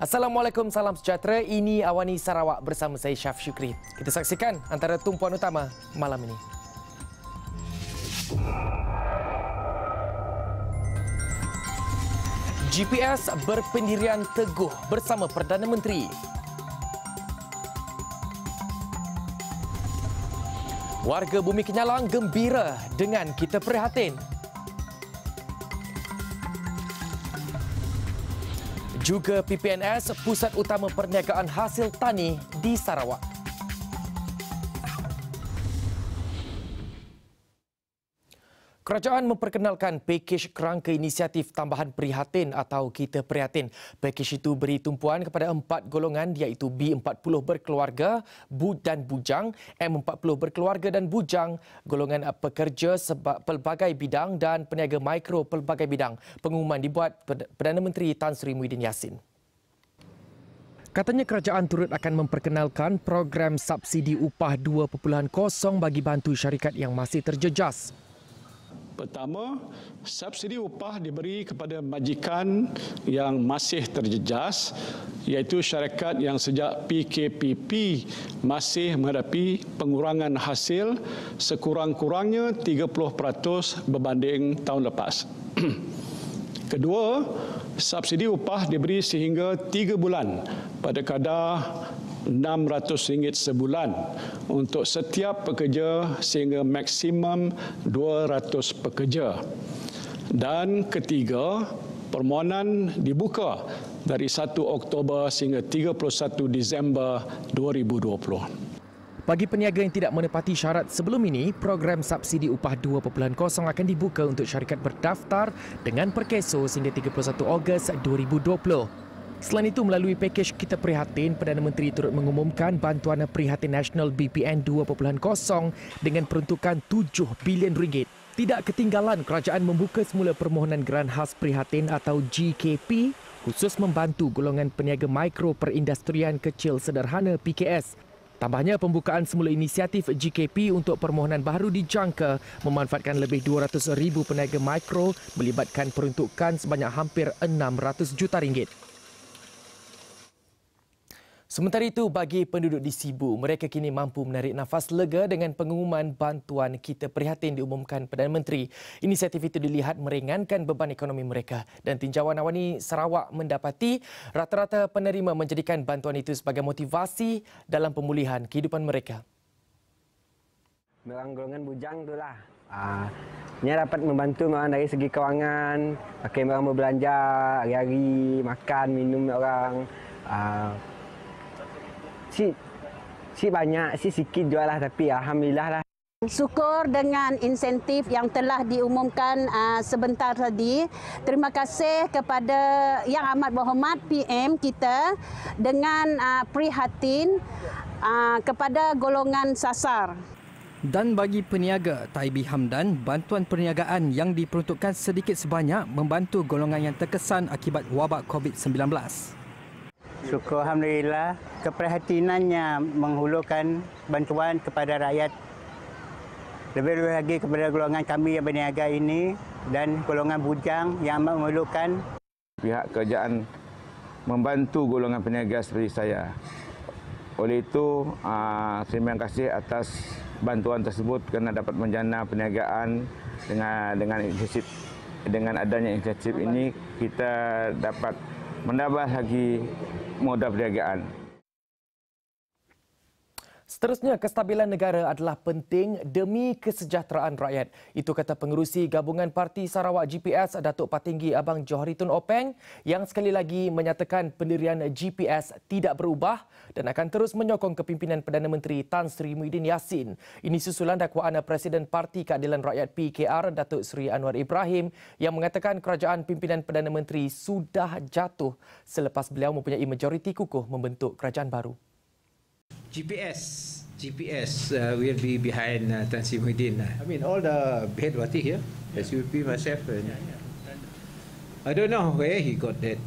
Assalamualaikum, salam sejahtera. Ini Awani Sarawak bersama saya Syaf Syukri. Kita saksikan antara tumpuan utama malam ini. GPS berpendirian teguh bersama Perdana Menteri. Warga Bumi Kenyalang gembira dengan Kita Prihatin. Juga PPNS, Pusat Utama Perniagaan Hasil Tani di Sarawak. Kerajaan memperkenalkan pakej kerangka inisiatif tambahan prihatin atau Kita Prihatin. Pakej itu beri tumpuan kepada 4 golongan iaitu B40 berkeluarga dan bujang, M40 berkeluarga dan bujang, golongan pekerja pelbagai bidang dan peniaga mikro pelbagai bidang. Pengumuman dibuat Perdana Menteri Tan Sri Muhyiddin Yassin. Katanya kerajaan turut akan memperkenalkan program subsidi upah 2.0 bagi bantu syarikat yang masih terjejas. Pertama, subsidi upah diberi kepada majikan yang masih terjejas, iaitu syarikat yang sejak PKPP masih menghadapi pengurangan hasil sekurang-kurangnya 30% berbanding tahun lepas. Kedua, subsidi upah diberi sehingga 3 bulan pada kadar RM600 sebulan untuk setiap pekerja sehingga maksimum 200 pekerja. Dan ketiga, permohonan dibuka dari 1 Oktober sehingga 31 Disember 2020. Bagi peniaga yang tidak menepati syarat sebelum ini, program subsidi upah 2.0 akan dibuka untuk syarikat berdaftar dengan perkeso sehingga 31 Ogos 2020. Selain itu, melalui pakej Kita Prihatin, Perdana Menteri turut mengumumkan bantuan Prihatin Nasional BPN 2.0 dengan peruntukan RM7 bilion. Tidak ketinggalan, kerajaan membuka semula permohonan geran khas prihatin atau GKP khusus membantu golongan peniaga mikro perindustrian kecil sederhana PKS. Tambahnya, pembukaan semula inisiatif GKP untuk permohonan baru dijangka memanfaatkan lebih 200,000 peniaga mikro melibatkan peruntukan sebanyak hampir RM600 juta. Sementara itu, bagi penduduk di Sibu, mereka kini mampu menarik nafas lega dengan pengumuman bantuan Kita Prihatin diumumkan Perdana Menteri. Inisiatif itu dilihat meringankan beban ekonomi mereka dan tinjauan Awani Sarawak mendapati rata-rata penerima menjadikan bantuan itu sebagai motivasi dalam pemulihan kehidupan mereka. Orang golongan bujang itulah. Ini dapat membantu orang dari segi kewangan, pakai orang berbelanja hari-hari, makan, minum orang. Si banyak, si sikit jual lah, tapi alhamdulillah lah. Syukur dengan insentif yang telah diumumkan sebentar tadi. Terima kasih kepada Yang Amat Berhormat PM kita dengan prihatin kepada golongan sasar. Dan bagi peniaga, Taibi Hamdan, bantuan perniagaan yang diperuntukkan sedikit sebanyak membantu golongan yang terkesan akibat wabak COVID-19. Syukur alhamdulillah, keprihatinannya menghulurkan bantuan kepada rakyat. Lebih-lebih lagi kepada golongan kami yang berniaga ini dan golongan bujang yang amat memerlukan. Pihak kerajaan membantu golongan peniaga seperti saya. Oleh itu, terima kasih atas bantuan tersebut kerana dapat menjana perniagaan dengan adanya inisiatif ini kita dapat menambah lagi modal perniagaan. Seterusnya, kestabilan negara adalah penting demi kesejahteraan rakyat. Itu kata pengerusi Gabungan Parti Sarawak GPS Datuk Patinggi Abang Johari Tun Openg yang sekali lagi menyatakan pendirian GPS tidak berubah dan akan terus menyokong kepimpinan Perdana Menteri Tan Sri Muhyiddin Yassin. Ini susulan dakwaan Presiden Parti Keadilan Rakyat PKR Datuk Seri Anwar Ibrahim yang mengatakan kerajaan pimpinan Perdana Menteri sudah jatuh selepas beliau mempunyai majoriti kukuh membentuk kerajaan baru. GPS will be behind Tan Sri Muhyiddin. I mean, all the head party here, SUP, myself. I don't know where he got that.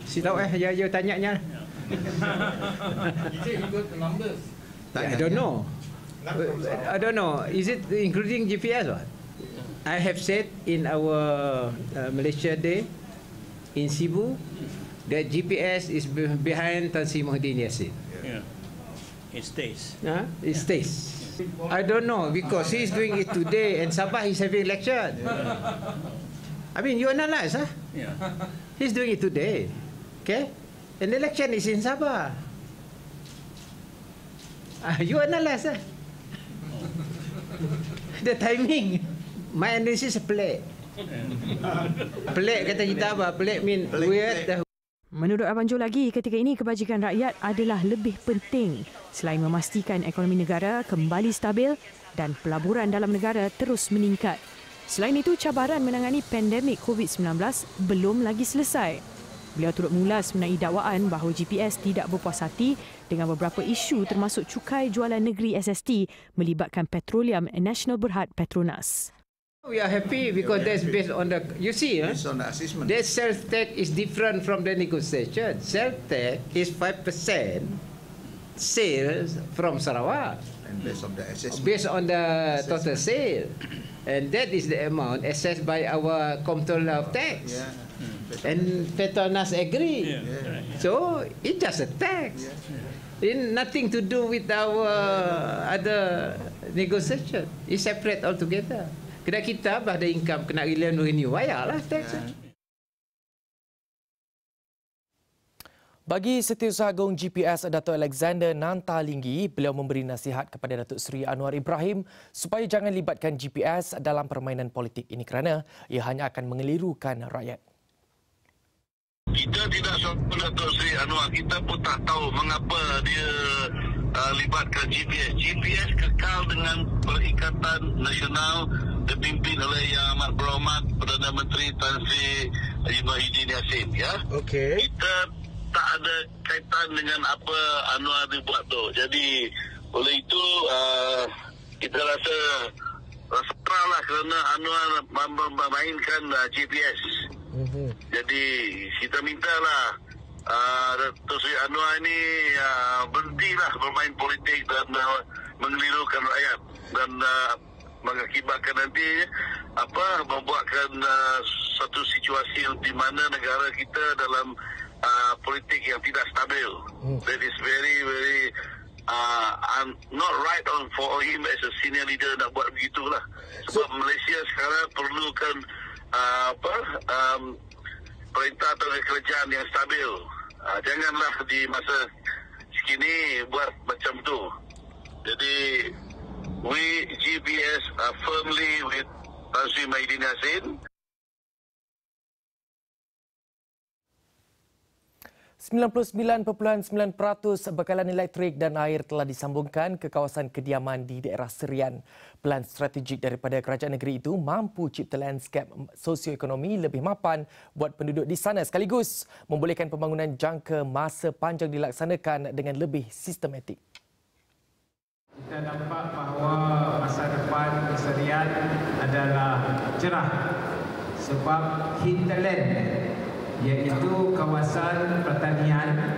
Si tahu you tanya-nya. He got the numbers. I don't know. I don't know. Is it including GPS? What? I have said in our Malaysia Day in Sibu, that GPS is behind Tan Sri Muhyiddin Yassin. Yeah. It stays. It stays. I don't know because he's doing it today and Sabah he's having election. I mean, you analyze, huh? Yeah. He's doing it today. Okay? And the election is in Sabah. You analyze, huh? The timing. My analysis is pelik. Pelik kata kita apa? Pelik mean weird. Menurut Abang Jo lagi, ketika ini kebajikan rakyat adalah lebih penting selain memastikan ekonomi negara kembali stabil dan pelaburan dalam negara terus meningkat. Selain itu, cabaran menangani pandemik COVID-19 belum lagi selesai. Beliau turut mengulas mengenai dakwaan bahawa GPS tidak berpuas hati dengan beberapa isu termasuk cukai jualan negeri SST melibatkan Petroleum Nasional Berhad Petronas. We are happy because that's based on the, you see, Based on the assessment. that sales tax is different from the negotiation. Sales tax is 5% sales from Sarawak. And based on the assessment. Based on the total sale. And that is the amount assessed by our Comptroller of Tax. Yeah. And Petronas agree. Yeah. So it's just a tax. It nothing to do with our other negotiation. It's separate altogether. Kena kita ada income kena renew, bayarlah tax. Bagi Setiausaha Agung GPS Datuk Alexander Nantalinggi, beliau memberi nasihat kepada Datuk Seri Anwar Ibrahim supaya jangan libatkan GPS dalam permainan politik ini kerana ia hanya akan mengelirukan rakyat. Kita tidak sama Datuk Seri Anwar, kita pun tak tahu mengapa dia libatkan GPS. GPS kekal dengan Perikatan Nasional dipimpin oleh Yang Amat Berhormat Perdana Menteri Tan Sri Muhyiddin Yassin. Ya? Okay. Kita tak ada kaitan dengan apa Anwar dibuat tu. Jadi oleh itu kita rasa serahlah kerana Anwar memainkan GPS. Jadi kita mintalah Datuk Seri Anwar ini berhentilah bermain politik dan mengelirukan rakyat dan mengakibatkan nanti membuatkan satu situasi di mana negara kita dalam politik yang tidak stabil. That is very not right for him as a senior leader nak buat begitulah. Sebab Malaysia sekarang perlukan perintah atau kerajaan yang stabil. Janganlah di masa sekini buat macam tu. Jadi we GPS are firmly with Tan Sri Muhyiddin Yassin. 99.9% bekalan elektrik dan air telah disambungkan ke kawasan kediaman di daerah Serian. Pelan strategik daripada kerajaan negeri itu mampu cipta lanskap sosioekonomi lebih mapan buat penduduk di sana sekaligus membolehkan pembangunan jangka masa panjang dilaksanakan dengan lebih sistematik. Kita nampak bahawa masa depan Serian adalah cerah sebab hinterland iaitu kawasan pertanian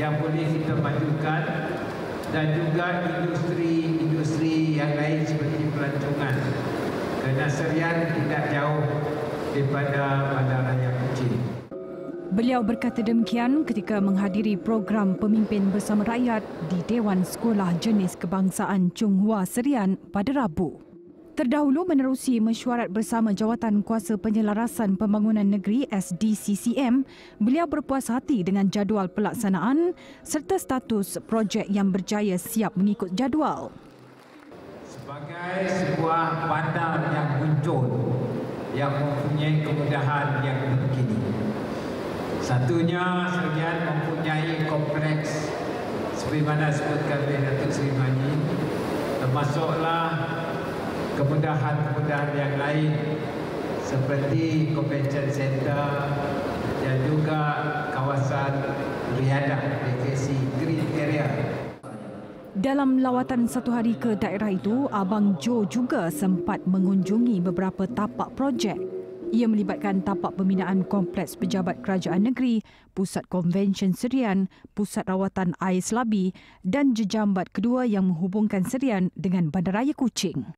yang boleh kita majukan dan juga industri yang lain seperti pelancongan. Kerana Serian tidak jauh daripada Bandaraya Kuching. Beliau berkata demikian ketika menghadiri program Pemimpin Bersama Rakyat di Dewan Sekolah Jenis Kebangsaan Chung Hua Serian pada Rabu. Terdahulu menerusi mesyuarat bersama Jawatan Kuasa Penyelarasan Pembangunan Negeri SDCCM, beliau berpuas hati dengan jadual pelaksanaan serta status projek yang berjaya siap mengikut jadual. Sebagai sebuah bandar yang muncul, yang mempunyai kemudahan yang begini. Satunya, Serian mempunyai kompleks seperti mana sebutkan oleh Datuk Seri Mani, termasuklah kemudahan-kemudahan yang lain seperti convention center dan juga kawasan riadah rekreasi green area. Dalam lawatan satu hari ke daerah itu, Abang Jo juga sempat mengunjungi beberapa tapak projek. Ia melibatkan tapak pembinaan kompleks pejabat kerajaan negeri, pusat konvensyen Serian, pusat rawatan air Selabi dan jejambat kedua yang menghubungkan Serian dengan Bandaraya Kuching.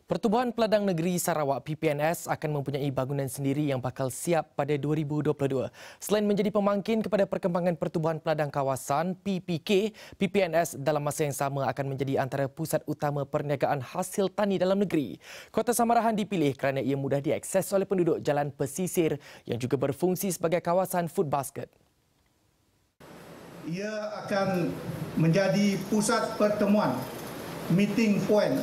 Pertubuhan Peladang Negeri Sarawak PPNS akan mempunyai bangunan sendiri yang bakal siap pada 2022. Selain menjadi pemangkin kepada perkembangan Pertubuhan Peladang Kawasan PPK, PPNS dalam masa yang sama akan menjadi antara pusat utama perniagaan hasil tani dalam negeri. Kota Samarahan dipilih kerana ia mudah diakses oleh penduduk jalan pesisir yang juga berfungsi sebagai kawasan food basket. Ia akan menjadi pusat pertemuan, meeting point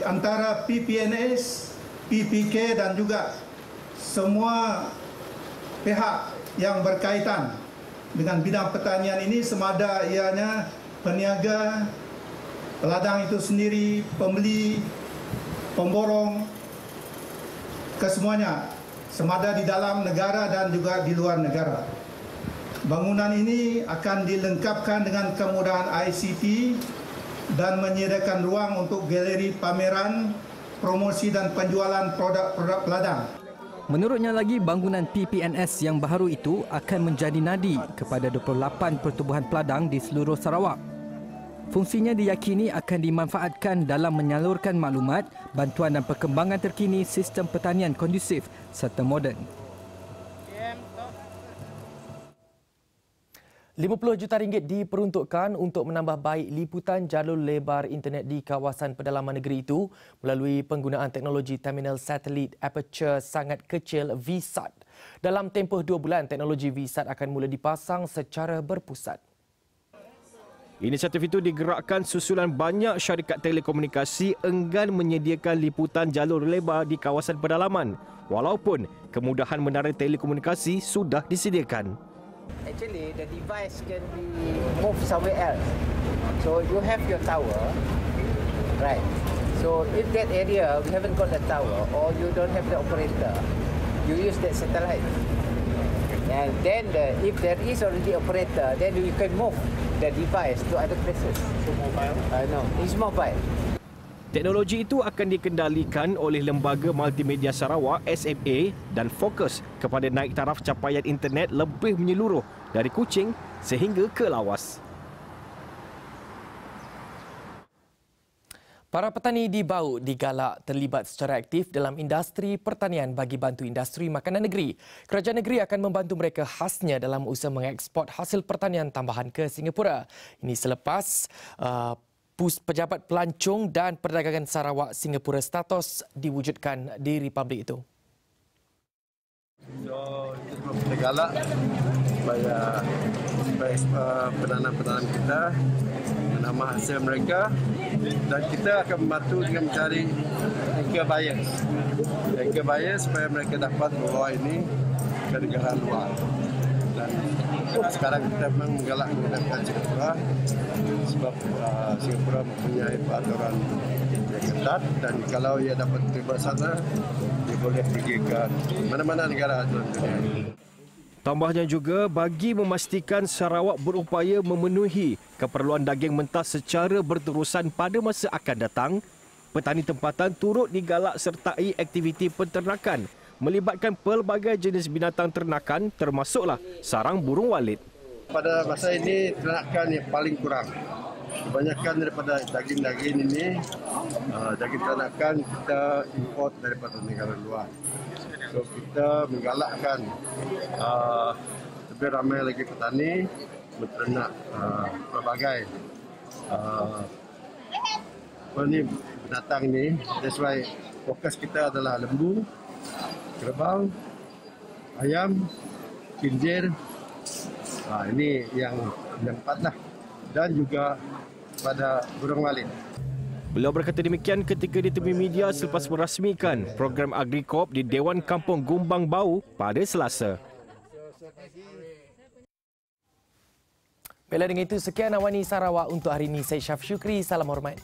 antara PPNS, PPK dan juga semua pihak yang berkaitan dengan bidang pertanian ini, semada ianya peniaga, peladang itu sendiri, pembeli, pemborong, kesemuanya, semada di dalam negara dan juga di luar negara. Bangunan ini akan dilengkapkan dengan kemudahan ICT dan menyediakan ruang untuk galeri pameran, promosi dan penjualan produk-produk peladang. Menurutnya lagi, bangunan PPNS yang baharu itu akan menjadi nadi kepada 28 pertubuhan peladang di seluruh Sarawak. Fungsinya diyakini akan dimanfaatkan dalam menyalurkan maklumat, bantuan dan perkembangan terkini sistem pertanian kondusif serta moden. 50 juta ringgit diperuntukkan untuk menambah baik liputan jalur lebar internet di kawasan pedalaman negeri itu melalui penggunaan teknologi terminal satelit aperture sangat kecil VSAT. Dalam tempoh 2 bulan, teknologi VSAT akan mula dipasang secara berpusat. Inisiatif itu digerakkan susulan banyak syarikat telekomunikasi enggan menyediakan liputan jalur lebar di kawasan pedalaman, walaupun kemudahan menara telekomunikasi sudah disediakan. Actually, the device can be moved somewhere else. So you have your tower, right? So if that area we haven't got the tower or you don't have the operator, you use that satellite. And then if there is already operator, then you can move the device to other places. So mobile? No, it's mobile. Teknologi itu akan dikendalikan oleh Lembaga Multimedia Sarawak SMA dan fokus kepada naik taraf capaian internet lebih menyeluruh dari Kuching sehingga ke Lawas. Para petani di Bau digalak terlibat secara aktif dalam industri pertanian bagi bantu industri makanan negeri. Kerajaan negeri akan membantu mereka khasnya dalam usaha mengeksport hasil pertanian tambahan ke Singapura. Ini selepas Pejabat Pelancong dan Perdagangan Sarawak Singapura status diwujudkan di Republik itu. So, kita galak supaya penanam-penanam kita menambah hasil mereka dan kita akan membantu dengan mencari anchor buyers supaya mereka dapat membawa ini ke negara luar. Dan sekarang kita memang menggalak menggunakan Singapura sebab Singapura mempunyai peraturan yang ketat dan kalau ia dapat terlibat sana, dia boleh pergi ke mana-mana negara dalam dunia. Tambahnya juga bagi memastikan Sarawak berupaya memenuhi keperluan daging mentah secara berterusan pada masa akan datang, petani tempatan turut digalak sertai aktiviti penternakan melibatkan pelbagai jenis binatang ternakan termasuklah sarang burung walit. Pada masa ini ternakan yang paling kurang. Kebanyakan daripada daging-daging ini, daging ternakan kita import daripada negara luar. So kita menggalakkan lebih ramai lagi petani menternak pelbagai binatang ini. That's why fokus kita adalah lembu, kerbau, ayam, kinjir. Ini yang empat lah. Dan juga pada burung walit. Beliau berkata demikian ketika ditemui media selepas merasmikan program Agricorp di Dewan Kampung Gumbang Bau pada Selasa. Baiklah, dengan itu sekian Awani Sarawak untuk hari ini. Saya Syaf Syukri. Salam hormat.